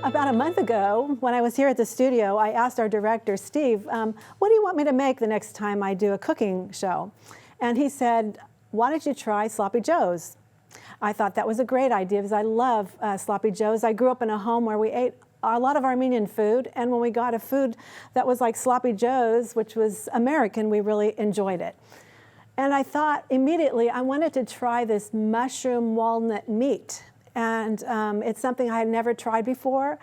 About a month ago, when I was here at the studio, I asked our director, Steve, what do you want me to make the next time I do a cooking show? And he said, why don't you try Sloppy Joes? I thought that was a great idea because I love Sloppy Joes. I grew up in a home where we ate a lot of Armenian food, and when we got a food that was like Sloppy Joes, which was American, we really enjoyed it. And I thought immediately I wanted to try this mushroom walnut meat. And it's something I had never tried before.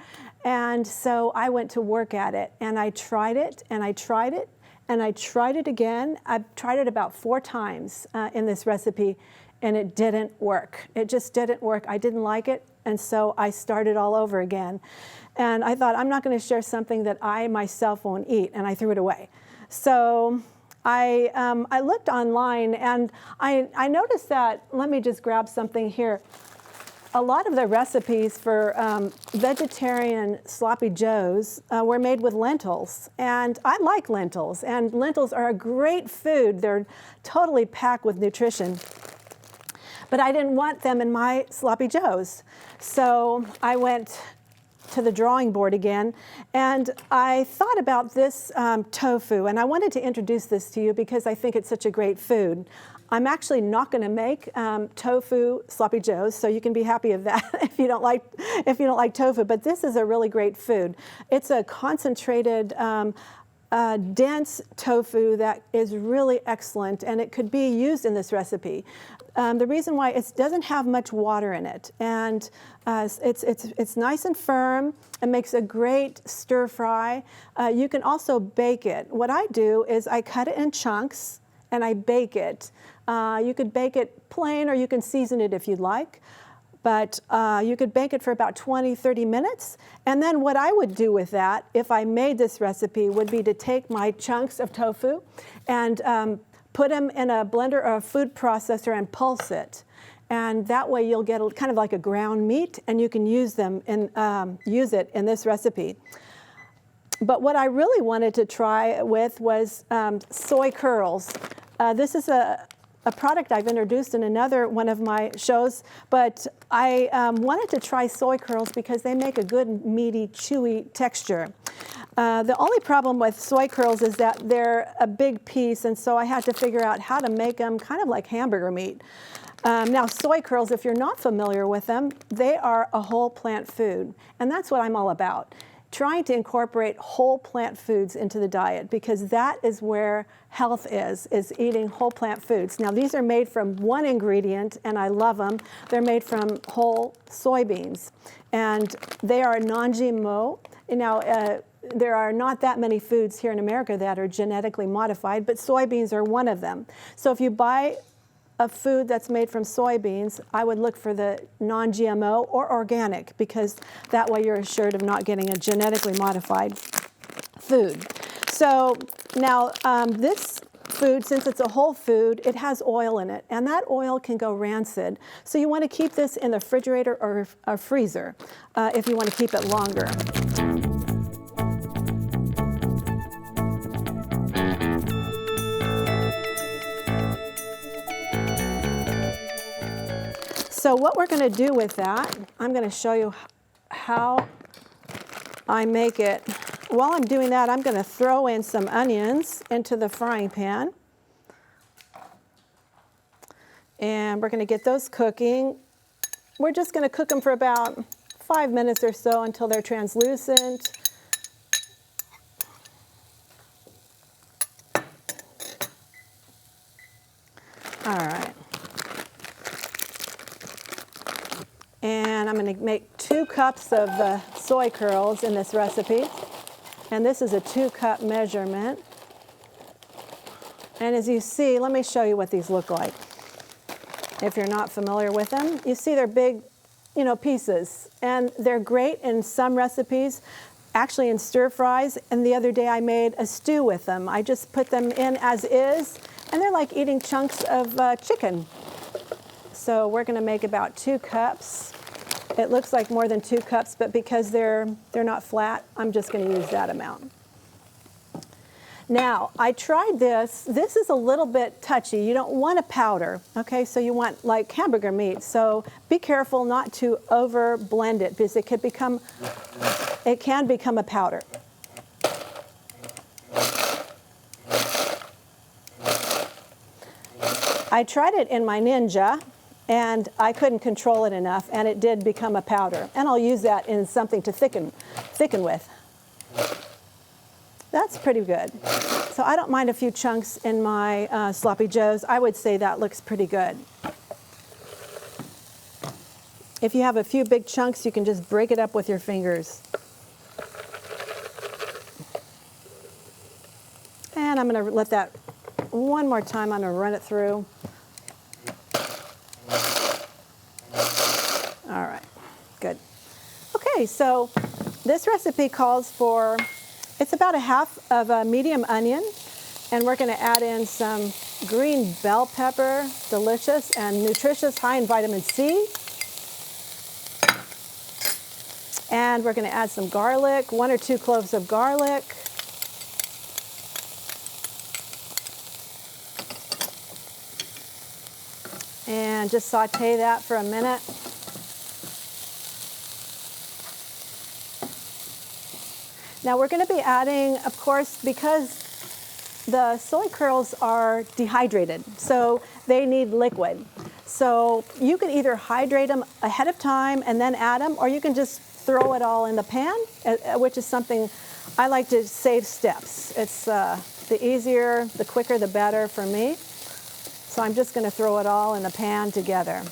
And so I went to work at it, and I tried it, and I tried it, and I tried it again. I've tried it about 4 times in this recipe, and it didn't work. It just didn't work. I didn't like it, and so I started all over again. And I thought, I'm not going to share something that I myself won't eat, and I threw it away. So I looked online, and I noticed that, let me just grab something here. A lot of the recipes for vegetarian Sloppy Joes were made with lentils, and I like lentils, and lentils are a great food. They're totally packed with nutrition, but I didn't want them in my Sloppy Joes. So I went to the drawing board again, and I thought about this tofu, and I wanted to introduce this to you because I think it's such a great food. I'm actually not going to make tofu Sloppy Joes, so you can be happy of that if you don't like tofu. But this is a really great food. It's a concentrated, dense tofu that is really excellent, and it could be used in this recipe. The reason why it doesn't have much water in it, and it's nice and firm. It makes a great stir fry. You can also bake it. What I do is I cut it in chunks and I bake it. You could bake it plain, or you can season it if you'd like. But you could bake it for about 20-30 minutes. And then what I would do with that, if I made this recipe, would be to take my chunks of tofu and put them in a blender or a food processor and pulse it. And that way you'll get kind of like a ground meat, and you can use it in this recipe. But what I really wanted to try with was soy curls. This is a product I've introduced in another one of my shows, but I wanted to try soy curls because they make a good meaty, chewy texture. The only problem with soy curls is that they're a big piece, and so I had to figure out how to make them kind of like hamburger meat. Now, soy curls, if you're not familiar with them, they are a whole plant food, and that's what I'm all about. Trying to incorporate whole plant foods into the diet, because that is where health is eating whole plant foods. Now, these are made from one ingredient, and I love them. They're made from whole soybeans, and they are non-GMO. Now, there are not that many foods here in America that are genetically modified, but soybeans are one of them. So if you buy a food that's made from soybeans, I would look for the non-GMO or organic, because that way you're assured of not getting a genetically modified food. So now this food, since it's a whole food, it has oil in it, and that oil can go rancid. So you want to keep this in the refrigerator or a freezer if you want to keep it longer. So what we're going to do with that, I'm going to show you how I make it. While I'm doing that, I'm going to throw in some onions into the frying pan. And we're going to get those cooking. We're just going to cook them for about 5 minutes or so until they're translucent. All right. And I'm going to make 2 cups of the soy curls in this recipe. And this is a 2-cup measurement. And as you see, let me show you what these look like. If you're not familiar with them, you see they're big, pieces. And they're great in some recipes, actually in stir fries. And the other day I made a stew with them. I just put them in as is, and they're like eating chunks of chicken. So we're going to make about 2 cups. It looks like more than 2 cups, but because they're not flat, I'm just going to use that amount. Now, I tried this. This is a little bit touchy. You don't want a powder, okay? So you want like hamburger meat. So be careful not to over blend it because it can become a powder. I tried it in my Ninja, and I couldn't control it enough, and it did become a powder. And I'll use that in something to thicken with. That's pretty good. So I don't mind a few chunks in my sloppy joes. I would say that looks pretty good. If you have a few big chunks, you can just break it up with your fingers. And I'm going to let that one more time. I'm going to run it through. All right, good. Okay, so this recipe calls for, it's about a half of a medium onion, and we're going to add in some green bell pepper, delicious and nutritious, high in vitamin C. And we're going to add some garlic, 1 or 2 cloves of garlic. And just saute that for a minute. Now we're going to be adding, of course, because the soy kernels are dehydrated, so they need liquid. So you can either hydrate them ahead of time and then add them, or you can just throw it all in the pan, which is something I like to save steps. It's the easier, the quicker, the better for me. So I'm just going to throw it all in the pan together.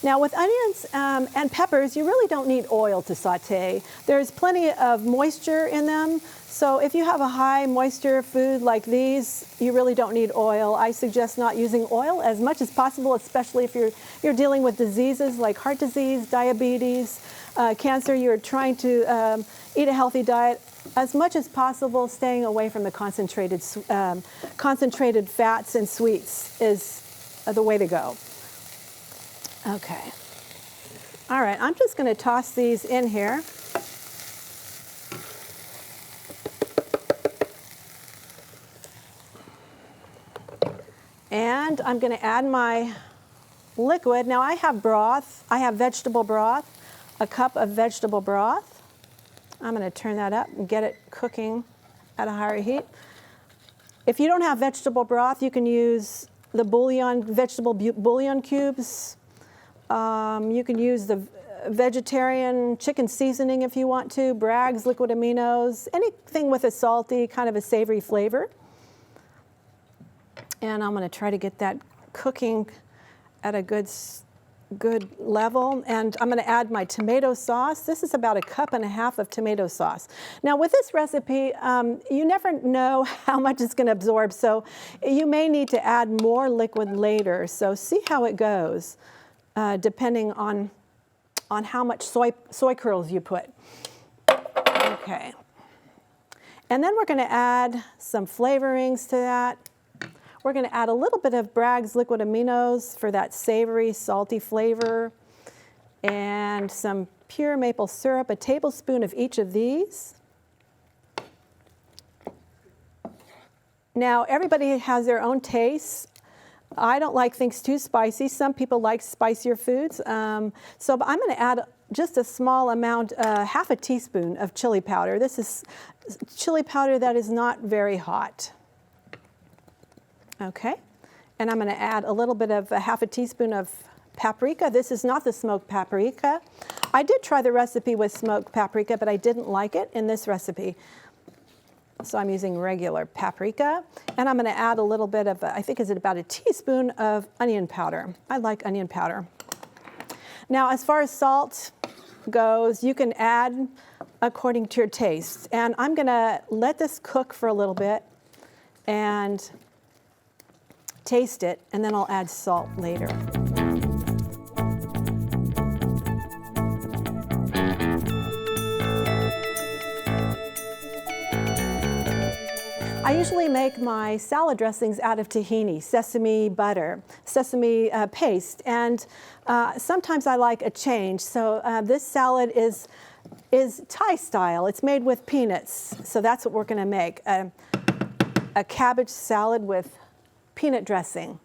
Now with onions and peppers, you really don't need oil to saute. There's plenty of moisture in them. So if you have a high moisture food like these, you really don't need oil. I suggest not using oil as much as possible, especially if you're dealing with diseases like heart disease, diabetes, cancer. You're trying to eat a healthy diet. As much as possible, staying away from the concentrated fats and sweets is the way to go. Okay. All right, I'm just going to toss these in here. And I'm going to add my liquid. Now I have broth. I have vegetable broth, a cup of vegetable broth. I'm going to turn that up and get it cooking at a higher heat. If you don't have vegetable broth, you can use the vegetable bouillon cubes. You can use the vegetarian chicken seasoning if you want to, Bragg's liquid aminos, anything with a salty, kind of a savory flavor. And I'm going to try to get that cooking at a good level. And I'm going to add my tomato sauce. This is about 1.5 cups of tomato sauce. Now with this recipe, you never know how much it's going to absorb, so you may need to add more liquid later. So see how it goes, depending on how much soy kernels you put. Okay. And then we're going to add some flavorings to that. We're going to add a little bit of Bragg's liquid aminos for that savory, salty flavor, and some pure maple syrup, a tablespoon of each of these. Now, everybody has their own tastes. I don't like things too spicy. Some people like spicier foods. So I'm going to add just a small amount, 1/2 teaspoon of chili powder. This is chili powder that is not very hot. Okay, and I'm going to add a little bit of 1/2 teaspoon of paprika. This is not the smoked paprika. I did try the recipe with smoked paprika, but I didn't like it in this recipe. So I'm using regular paprika. And I'm going to add a little bit of, I think it's about 1 teaspoon of onion powder. I like onion powder. Now, as far as salt goes, you can add according to your taste. And I'm going to let this cook for a little bit and taste it, and then I'll add salt later. I usually make my salad dressings out of tahini, sesame butter, sesame paste, and sometimes I like a change. So this salad is is Thai style. It's made with peanuts, so that's what we're going to make, a cabbage salad with peanut dressing.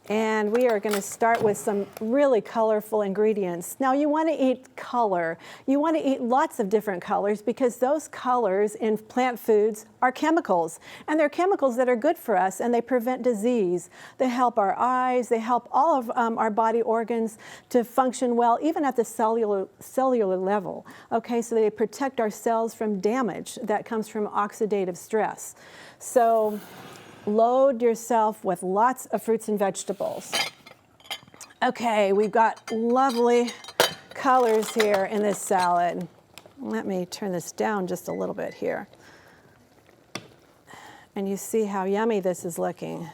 And we are going to start with some really colorful ingredients. Now you want to eat color. You want to eat lots of different colors because those colors in plant foods are chemicals. And they're chemicals that are good for us and they prevent disease. They help our eyes, they help all of our body organs to function well, even at the cellular level. Okay, so they protect our cells from damage that comes from oxidative stress. So load yourself with lots of fruits and vegetables. Okay, we've got lovely colors here in this salad. Let me turn this down just a little bit here. And you see how yummy this is looking.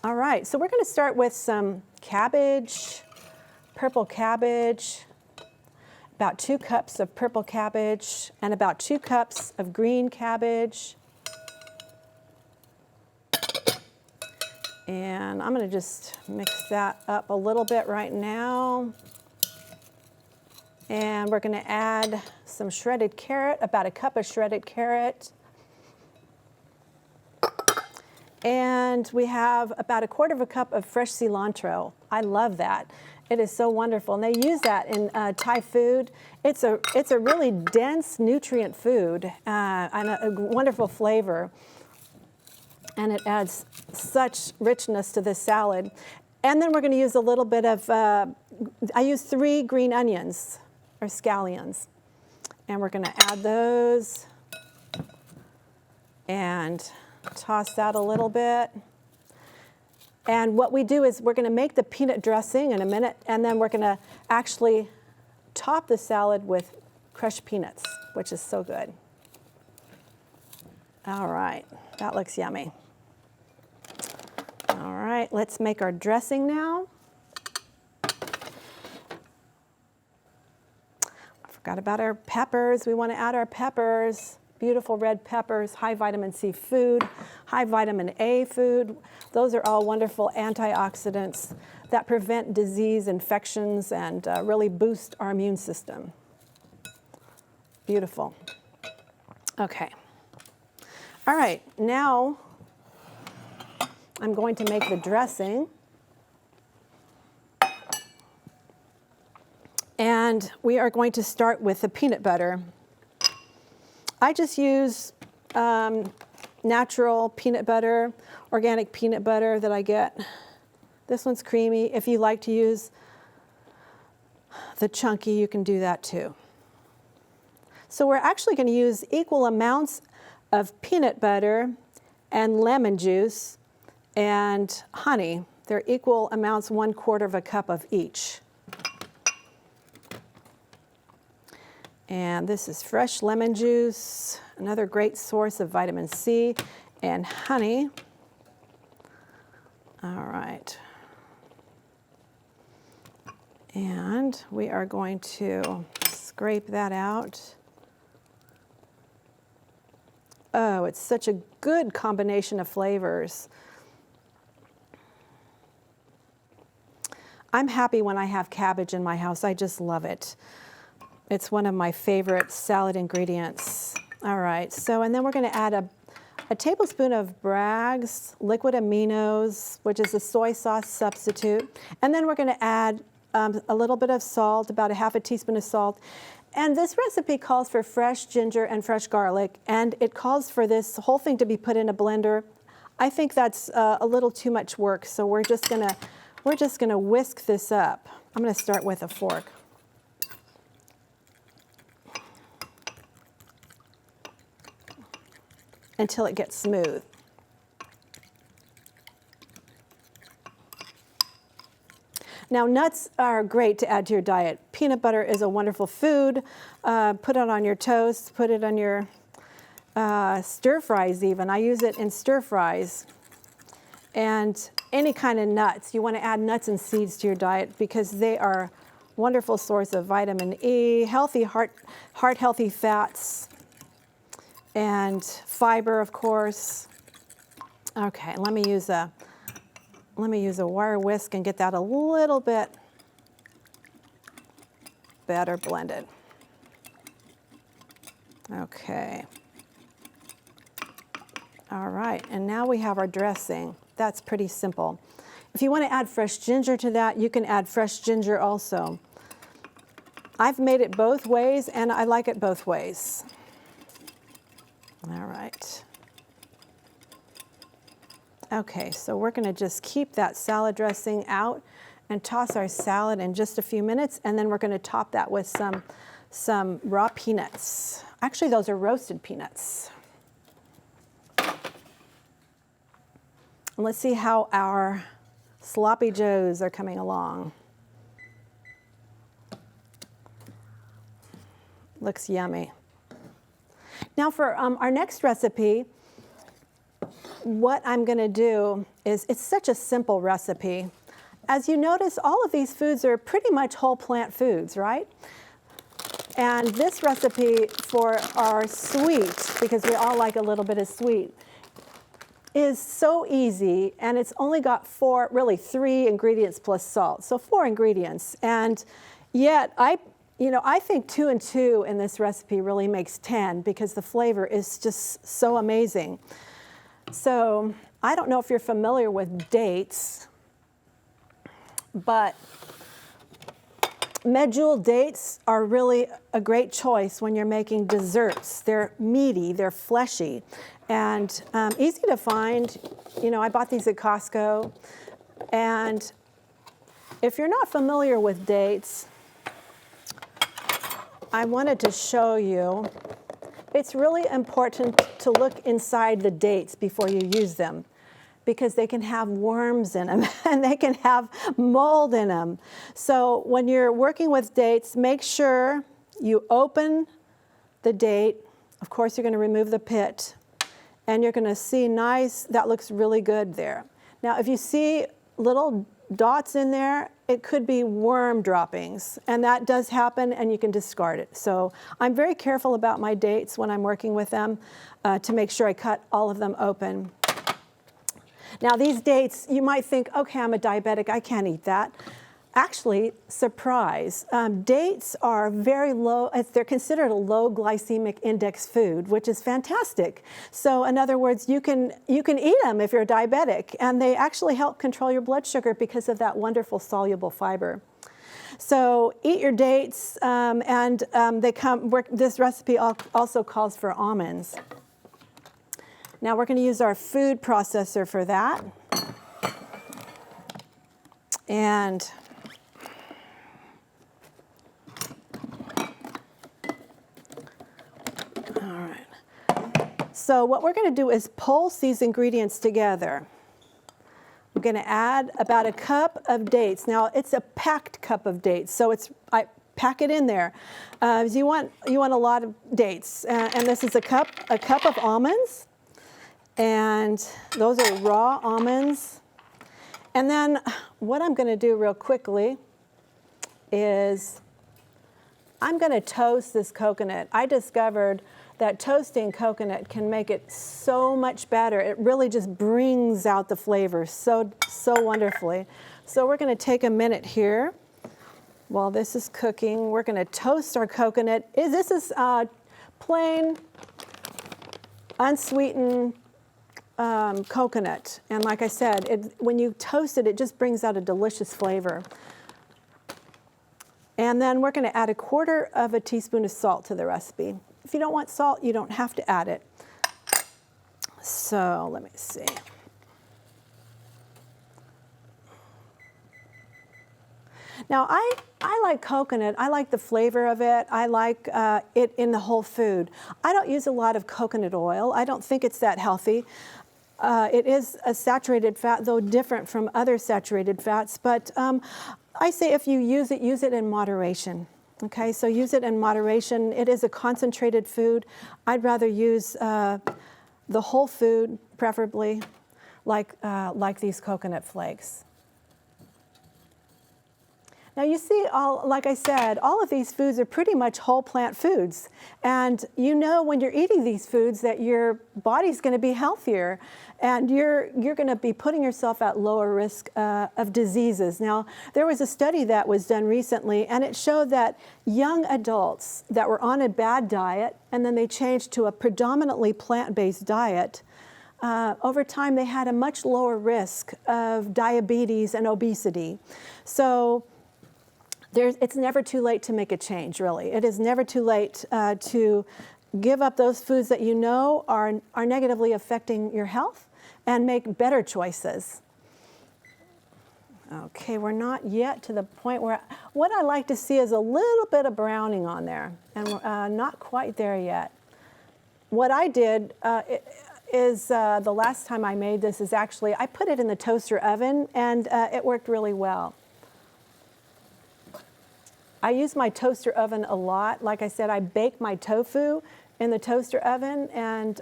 All right, so we're going to start with some cabbage, purple cabbage, about 2 cups of purple cabbage, and about 2 cups of green cabbage. And I'm going to just mix that up a little bit right now. And we're going to add some shredded carrot, about 1 cup of shredded carrot. And we have about 1/4 cup of fresh cilantro. I love that. It is so wonderful. And they use that in Thai food. It's a really dense nutrient food and a wonderful flavor. And it adds such richness to this salad. And then we're going to use a little bit of, I use 3 green onions, or scallions. And we're going to add those and toss that a little bit. And what we do is we're going to make the peanut dressing in a minute, and then we're going to actually top the salad with crushed peanuts, which is so good. All right, that looks yummy. All right, let's make our dressing now. I forgot about our peppers. We want to add our peppers. Beautiful red peppers, high vitamin C food, high vitamin A food. Those are all wonderful antioxidants that prevent disease, infections, and really boost our immune system. Beautiful. Okay. All right, now I'm going to make the dressing. And we are going to start with the peanut butter. I just use natural peanut butter, organic peanut butter that I get. This one's creamy. If you like to use the chunky, you can do that too. So we're actually going to use equal amounts of peanut butter and lemon juice and honey. They're equal amounts, 1/4 cup of each. And this is fresh lemon juice, another great source of vitamin C, and honey. All right. And we are going to scrape that out. Oh, it's such a good combination of flavors. I'm happy when I have cabbage in my house. I just love it. It's one of my favorite salad ingredients. All right, so and then we're going to add a tablespoon of Bragg's liquid aminos, which is a soy sauce substitute. And then we're going to add a little bit of salt, about 1/2 teaspoon of salt. And this recipe calls for fresh ginger and fresh garlic, and it calls for this whole thing to be put in a blender. I think that's a little too much work, so we're just gonna whisk this up. I'm going to start with a fork. Until it gets smooth. Now, nuts are great to add to your diet. Peanut butter is a wonderful food. Put it on your toast, put it on your stir fries even. I use it in stir fries. And any kind of nuts. You want to add nuts and seeds to your diet because they are a wonderful source of vitamin E, healthy heart healthy fats. and fiber, of course. Okay, let me use a wire whisk and get that a little bit better blended. Okay. All right, and now we have our dressing. That's pretty simple. If you want to add fresh ginger to that, you can add fresh ginger also. I've made it both ways, and I like it both ways. All right. Okay, so we're going to just keep that salad dressing out and toss our salad in just a few minutes, and then we're going to top that with some raw peanuts. Actually, those are roasted peanuts. And let's see how our sloppy joes are coming along. Looks yummy. Now for our next recipe, what I'm going to do is, it's such a simple recipe. As you notice, all of these foods are pretty much whole plant foods, right? And this recipe for our sweet, because we all like a little bit of sweet, is so easy, and it's only got really 3 ingredients plus salt, so 4 ingredients. And yet, I think 2 and 2 in this recipe really makes 10, because the flavor is just so amazing. So I don't know if you're familiar with dates, but medjool dates are really a great choice when you're making desserts. They're meaty, they're fleshy, and easy to find. I bought these at Costco. And if you're not familiar with dates, I wanted to show you, it's really important to look inside the dates before you use them, because they can have worms in them and they can have mold in them. So when you're working with dates, make sure you open the date. Of course, you're going to remove the pit, and you're going to see nice, that looks really good there. Now, if you see little dots in there, it could be worm droppings, and that does happen, and you can discard it. So I'm very careful about my dates when I'm working with them to make sure I cut all of them open. Now these dates, you might think, okay, I'm a diabetic, I can't eat that. Actually, surprise, dates are very low, they're considered a low glycemic index food, which is fantastic. So in other words, you can eat them if you're a diabetic, and they actually help control your blood sugar because of that wonderful soluble fiber. So eat your dates, this recipe also calls for almonds. Now we're going to use our food processor for that. And all right. So what we're going to do is pulse these ingredients together. We're going to add about a cup of dates. Now it's a packed cup of dates, so I pack it in there. You want a lot of dates, and this is a cup of almonds. And those are raw almonds. And then what I'm going to do real quickly is I'm going to toast this coconut. I discovered that toasting coconut can make it so much better. It really just brings out the flavor so wonderfully. So we're going to take a minute here while this is cooking. We're going to toast our coconut. This is plain, unsweetened coconut, and like I said, when you toast it, it just brings out a delicious flavor. And then we're going to add 1/4 teaspoon of salt to the recipe. If you don't want salt, you don't have to add it. So let me see. Now I like coconut. I like the flavor of it. I like it in the whole food. I don't use a lot of coconut oil. I don't think it's that healthy. It is a saturated fat, though different from other saturated fats. But I say if you use it in moderation. Okay, so use it in moderation. It is a concentrated food. I'd rather use the whole food, preferably, like these coconut flakes. Now you see, like I said, all of these foods are pretty much whole plant foods. And you know when you're eating these foods that your body's going to be healthier and you're going to be putting yourself at lower risk of diseases. Now, there was a study that was done recently and it showed that young adults that were on a bad diet and then they changed to a predominantly plant-based diet, over time they had a much lower risk of diabetes and obesity. So it's never too late to make a change, really. It is never too late to give up those foods that you know are negatively affecting your health and make better choices. Okay, we're not yet to the point where, what I like to see is a little bit of browning on there, and we're not quite there yet. What I did is the last time I made this is actually, I put it in the toaster oven and it worked really well. I use my toaster oven a lot. Like I said, I bake my tofu in the toaster oven and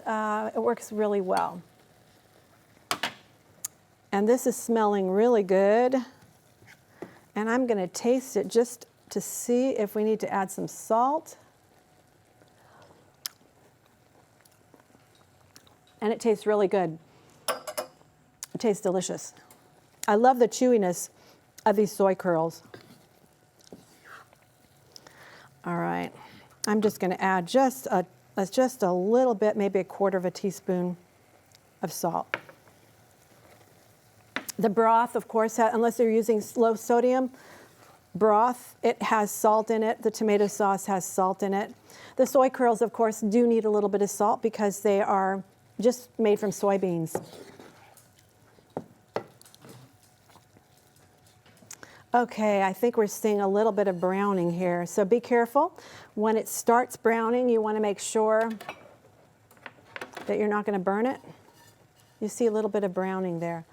it works really well. And this is smelling really good. And I'm going to taste it just to see if we need to add some salt. And it tastes really good. It tastes delicious. I love the chewiness of these soy curls. All right, I'm just going to add just a little bit, maybe a quarter of a teaspoon of salt. The broth, of course, unless you're using low sodium broth, it has salt in it. The tomato sauce has salt in it. The soy curls, of course, do need a little bit of salt because they are just made from soybeans. Okay, I think we're seeing a little bit of browning here. So be careful. When it starts browning, you want to make sure that you're not going to burn it. You see a little bit of browning there.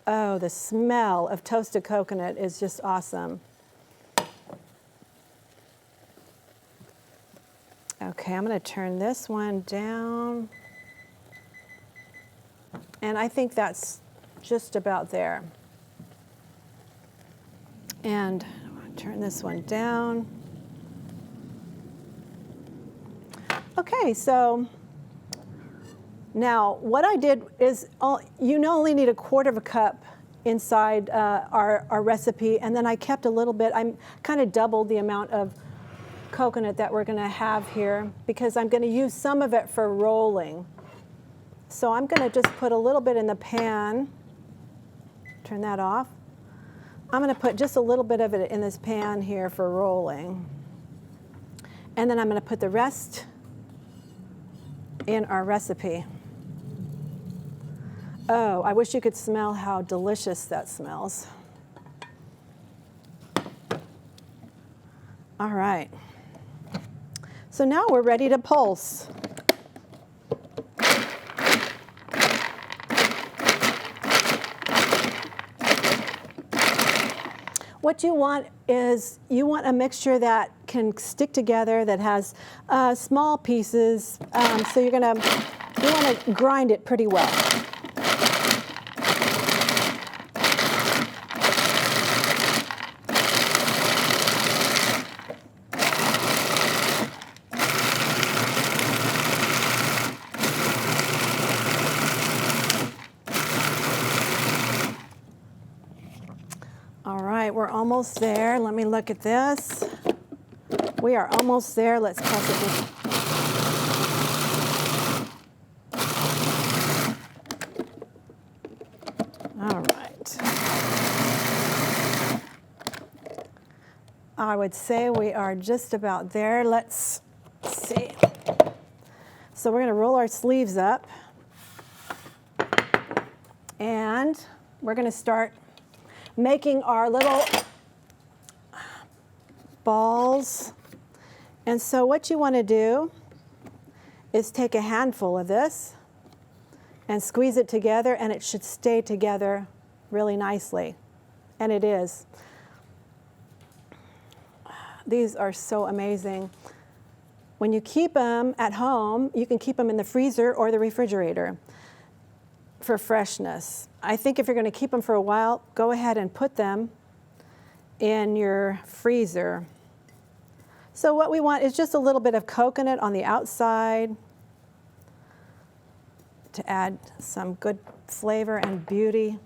Oh, the smell of toasted coconut is just awesome. Okay, I'm going to turn this one down. And I think that's just about there. And turn this one down. Okay, so now what I did is, you only need a quarter of a cup inside our recipe, and then I kept a little bit. I kind of doubled the amount of coconut that we're going to have here because I'm going to use some of it for rolling. So I'm going to just put a little bit in the pan. Turn that off. I'm going to put just a little bit of it in this pan here for rolling. And then I'm going to put the rest in our recipe. Oh, I wish you could smell how delicious that smells. All right. So now we're ready to pulse. What you want is you want a mixture that can stick together, that has small pieces. So you want to grind it pretty well. We're almost there. Let me look at this. We are almost there. Let's press it. All right. I would say we are just about there. Let's see. So we're going to roll our sleeves up. And we're going to start making our little balls. And so what you want to do is take a handful of this and squeeze it together, and it should stay together really nicely. And it is. These are so amazing. When you keep them at home, you can keep them in the freezer or the refrigerator for freshness. I think if you're going to keep them for a while, go ahead and put them in your freezer. So what we want is just a little bit of coconut on the outside to add some good flavor and beauty.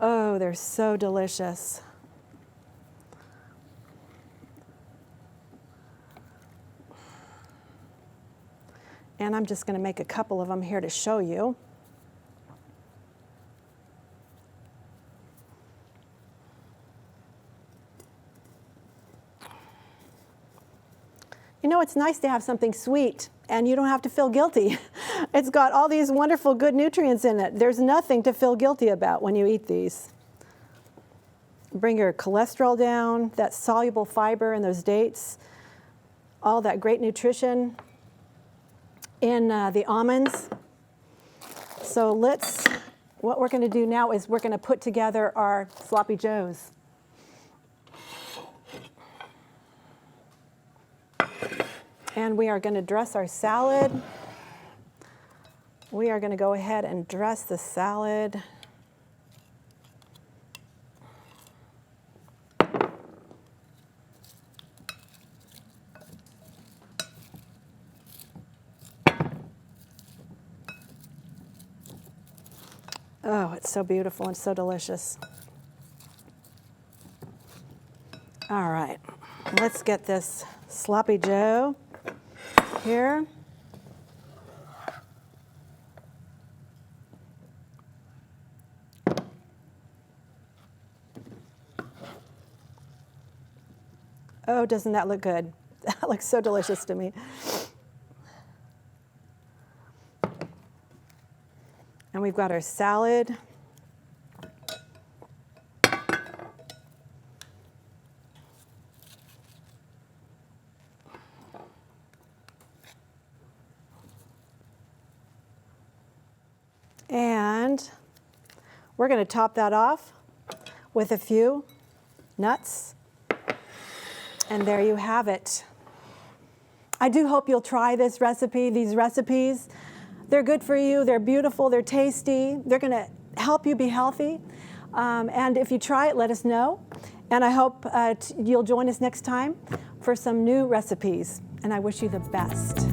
Oh, they're so delicious. And I'm just going to make a couple of them here to show you. You know, it's nice to have something sweet, and you don't have to feel guilty. It's got all these wonderful, good nutrients in it. There's nothing to feel guilty about when you eat these. Bring your cholesterol down, that soluble fiber in those dates, all that great nutrition in the almonds. So what we're going to do now is we're going to put together our sloppy joes. And we are going to dress our salad. We are going to go ahead and dress the salad. Oh, it's so beautiful and so delicious. All right, let's get this sloppy joe here. Oh, doesn't that look good? That looks so delicious to me. And we've got our salad. And we're going to top that off with a few nuts. And there you have it. I do hope you'll try this recipe, these recipes. They're good for you, they're beautiful, they're tasty, they're going to help you be healthy. And if you try it, let us know. And I hope you'll join us next time for some new recipes. And I wish you the best.